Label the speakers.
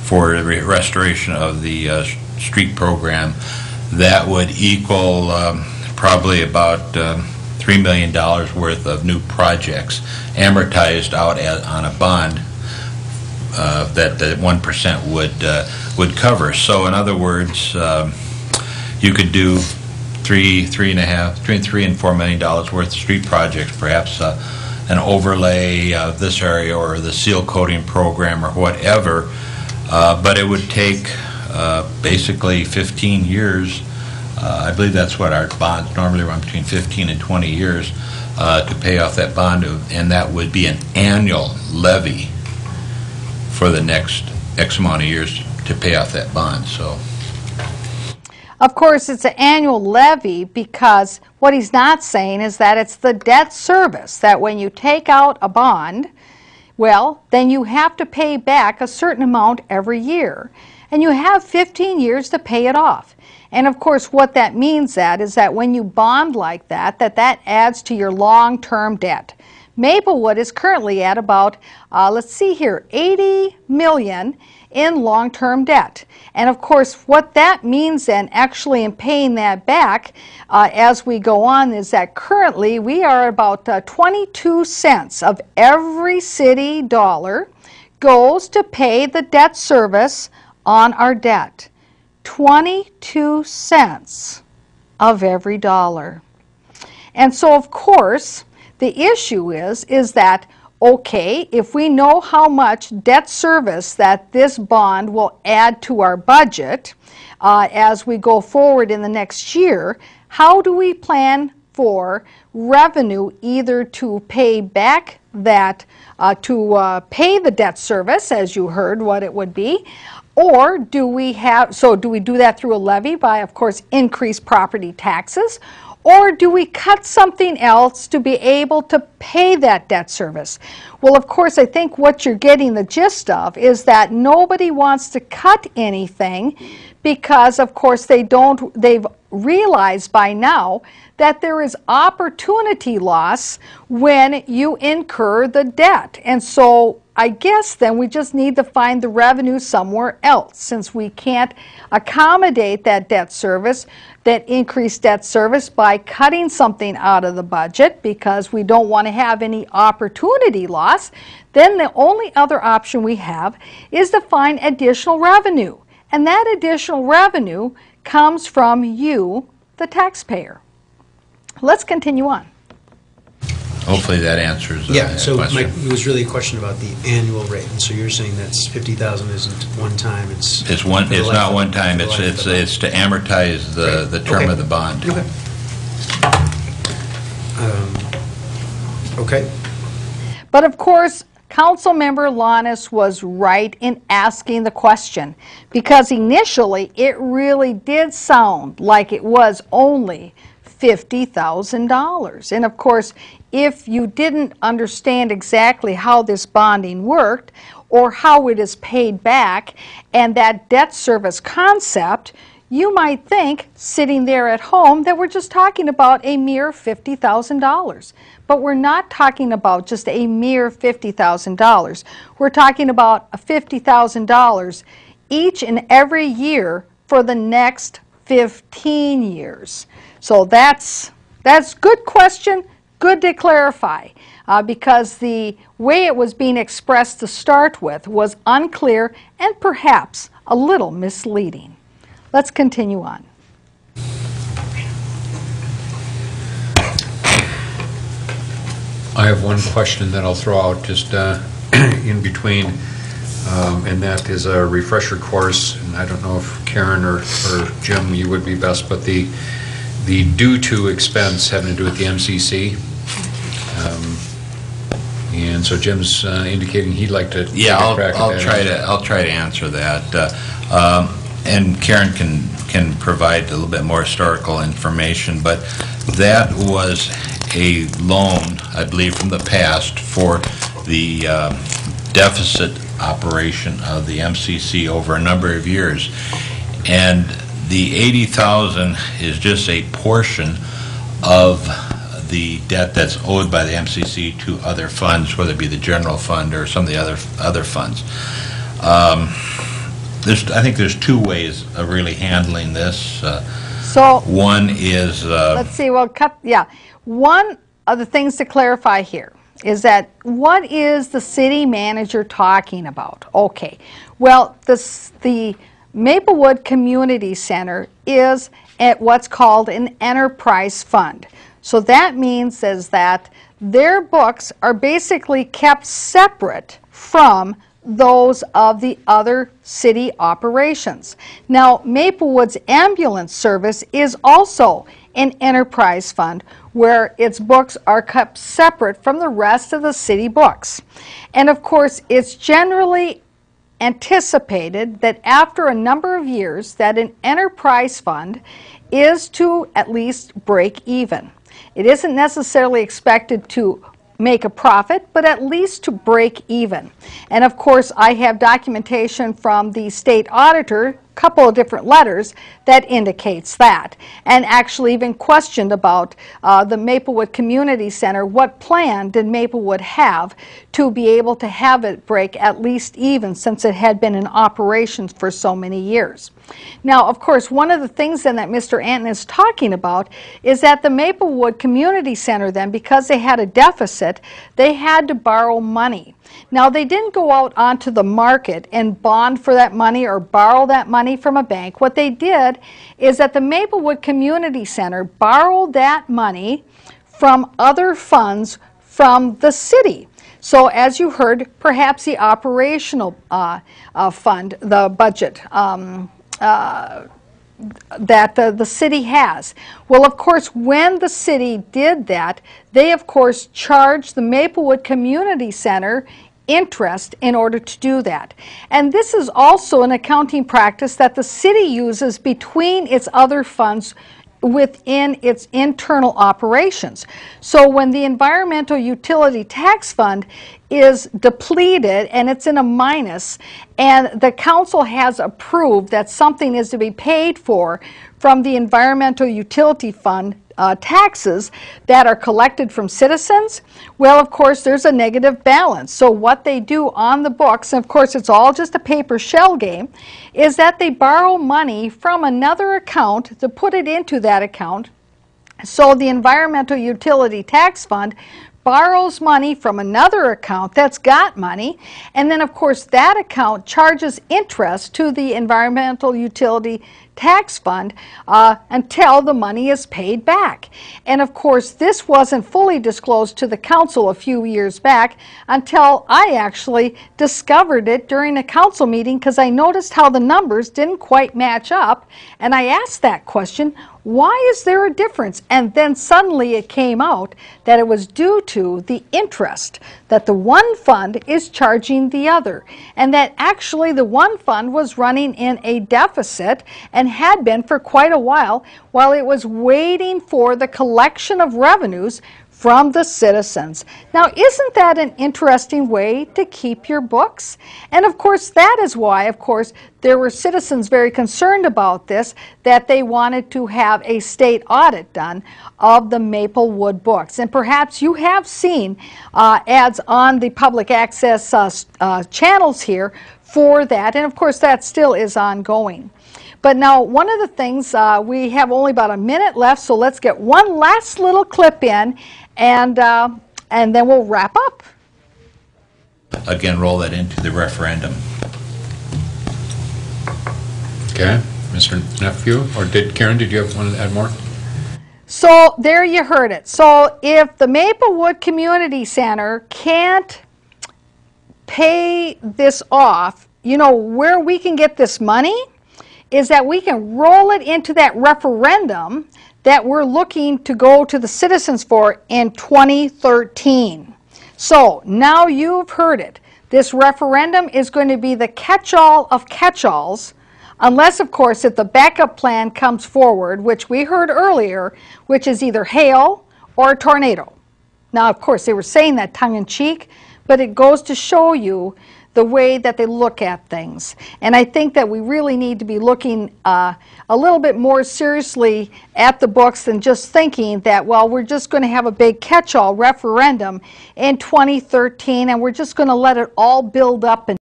Speaker 1: for the restoration of the street program, that would equal probably about $3 million worth of new projects amortized out on a bond that the 1% would cover. So in other words, you could do between $3 and $4 million worth of street projects, perhaps an overlay of this area or the seal coating program or whatever, but it would take basically 15 years. I believe that's what our bonds normally run, between 15 and 20 years to pay off that bond, and that would be an annual levy for the next X amount of years to pay off that bond. So,
Speaker 2: of course, it's an annual levy because what he's not saying is that it's the debt service, that when you take out a bond, well, then you have to pay back a certain amount every year. And you have 15 years to pay it off. And of course, what that means is that when you bond like that adds to your long-term debt. Maplewood is currently at about, let's see here, $80 million in long-term debt. And of course, what that means then, actually in paying that back as we go on, is that currently we are about 22 cents of every city dollar goes to pay the debt service on our debt. 22 cents of every dollar. And so, of course, the issue is that, okay, if we know how much debt service that this bond will add to our budget as we go forward in the next year, how do we plan for revenue either to pay back that, pay the debt service, as you heard what it would be, or do we do that through a levy by, of course, increased property taxes? Or do we cut something else to be able to pay that debt service? Well, of course, I think what you're getting the gist of is that nobody wants to cut anything because, of course, they've realized by now that there is opportunity loss when you incur the debt. And so I guess then we just need to find the revenue somewhere else, since we can't accommodate that debt service, that increased debt service, by cutting something out of the budget because we don't want to have any opportunity loss. Then the only other option we have is to find additional revenue. And that additional revenue comes from you, the taxpayer. Let's continue on.
Speaker 1: Hopefully that answers
Speaker 3: yeah, so
Speaker 1: question.
Speaker 3: Mike, it was really a question about the annual rate, and so you're saying that's 50,000 isn't one time, it's
Speaker 1: not one time, it's to amortize the term of the bond.
Speaker 3: Okay.
Speaker 2: But of course, Councilmember Lanis was right in asking the question, because initially it really did sound like it was only $50,000. And of course, if you didn't understand exactly how this bonding worked or how it is paid back and that debt service concept, you might think, sitting there at home, that we're just talking about a mere $50,000. But we're not talking about just a mere $50,000. We're talking about $50,000 each and every year for the next 15 years. So that's good question, good to clarify, because the way it was being expressed to start with was unclear and perhaps a little misleading. Let's continue on.
Speaker 4: I have one question that I'll throw out just in between, and that is a refresher course. And I don't know if Karen or Jim, you would be best, but the due to expense having to do with the MCC. And so Jim's indicating he'd like to.
Speaker 1: Yeah, I'll try to answer that. And Karen can provide a little bit more historical information, but that was a loan, I believe, from the past for the deficit operation of the MCC over a number of years. And the $80,000 is just a portion of the debt that's owed by the MCC to other funds, whether it be the general fund or some of the other funds. I think there's two ways of really handling this.
Speaker 2: So
Speaker 1: One is,
Speaker 2: let's see, well, one of the things to clarify here is that what is the city manager talking about? Okay, well, the Maplewood Community Center is at what's called an enterprise fund. So that means is that their books are basically kept separate from those of the other city operations. Now, Maplewood's ambulance service is also an enterprise fund where its books are kept separate from the rest of the city books. And of course, it's generally anticipated that after a number of years that an enterprise fund is to at least break even. It isn't necessarily expected to make a profit, but at least to break even. And of course, I have documentation from the state auditor, a couple of different letters, that indicates that. And actually even questioned about the Maplewood Community Center, what plan did Maplewood have to be able to have it break at least even since it had been in operation for so many years. Now, of course, one of the things then that Mr. Anton is talking about is that the Maplewood Community Center then, because they had a deficit, they had to borrow money. Now, they didn't go out onto the market and bond for that money or borrow that money from a bank. What they did is that the Maplewood Community Center borrowed that money from other funds from the city. So as you heard, perhaps the operational fund, the budget, that the city has. Well, of course, when the city did that, they of course charged the Maplewood Community Center interest in order to do that. And this is also an accounting practice that the city uses between its other funds within its internal operations. So when the Environmental Utility Tax Fund is depleted and it's in a minus, and the council has approved that something is to be paid for from the Environmental Utility Fund taxes that are collected from citizens, well, of course, there's a negative balance. So what they do on the books, and of course it's all just a paper shell game, is that they borrow money from another account to put it into that account. So the Environmental Utility Tax Fund borrows money from another account that's got money, and then of course that account charges interest to the Environmental Utility Tax Fund until the money is paid back. And of course this wasn't fully disclosed to the council a few years back until I actually discovered it during a council meeting, because I noticed how the numbers didn't quite match up, and I asked that question, why is there a difference? And then suddenly it came out that it was due to the interest that the one fund is charging the other, and that actually the one fund was running in a deficit and had been for quite a while it was waiting for the collection of revenues from the citizens. Now, isn't that an interesting way to keep your books? And of course, that is why, of course, there were citizens very concerned about this, that they wanted to have a state audit done of the Maplewood books. And perhaps you have seen ads on the public access channels here for that, and of course, that still is ongoing. But now, one of the things, we have only about a minute left, so let's get one last little clip in, and then we'll wrap up.
Speaker 1: again, roll that into the referendum.
Speaker 4: Okay, Mr. Nephew, or Karen, did you want to add more?
Speaker 2: So there you heard it. So if the Maplewood Community Center can't pay this off, you know, where we can get this money is that we can roll it into that referendum that we're looking to go to the citizens for in 2013. So now you've heard it. This referendum is going to be the catch-all of catch-alls, unless, of course, if the backup plan comes forward, which we heard earlier, which is either hail or a tornado. Now, of course, they were saying that tongue-in-cheek, but it goes to show you the way that they look at things. And I think that we really need to be looking a little bit more seriously at the books than just thinking that, well, we're just going to have a big catch-all referendum in 2013 and we're just going to let it all build up and